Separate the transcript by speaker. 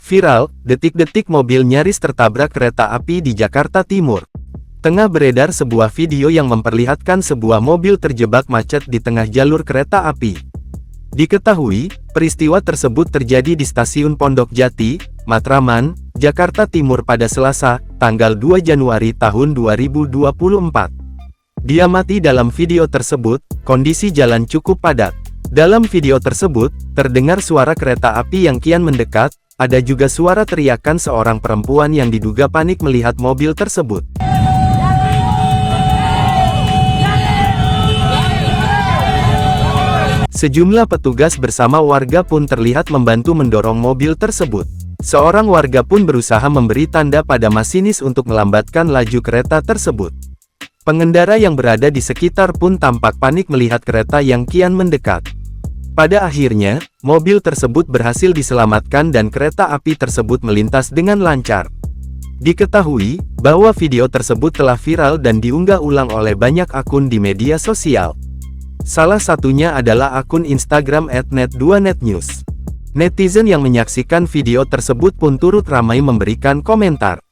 Speaker 1: Viral, detik-detik mobil nyaris tertabrak kereta api di Jakarta Timur. Tengah beredar sebuah video yang memperlihatkan sebuah mobil terjebak macet di tengah jalur kereta api. Diketahui, peristiwa tersebut terjadi di stasiun Pondok Jati, Matraman, Jakarta Timur pada Selasa, tanggal 2 Januari tahun 2024. Diamati dalam video tersebut, kondisi jalan cukup padat. Dalam video tersebut, terdengar suara kereta api yang kian mendekat. Ada juga suara teriakan seorang perempuan yang diduga panik melihat mobil tersebut. Sejumlah petugas bersama warga pun terlihat membantu mendorong mobil tersebut. Seorang warga pun berusaha memberi tanda pada masinis untuk melambatkan laju kereta tersebut. Pengendara yang berada di sekitar pun tampak panik melihat kereta yang kian mendekat. Pada akhirnya, mobil tersebut berhasil diselamatkan dan kereta api tersebut melintas dengan lancar. Diketahui, bahwa video tersebut telah viral dan diunggah ulang oleh banyak akun di media sosial. Salah satunya adalah akun Instagram @net2netnews. Netizen yang menyaksikan video tersebut pun turut ramai memberikan komentar.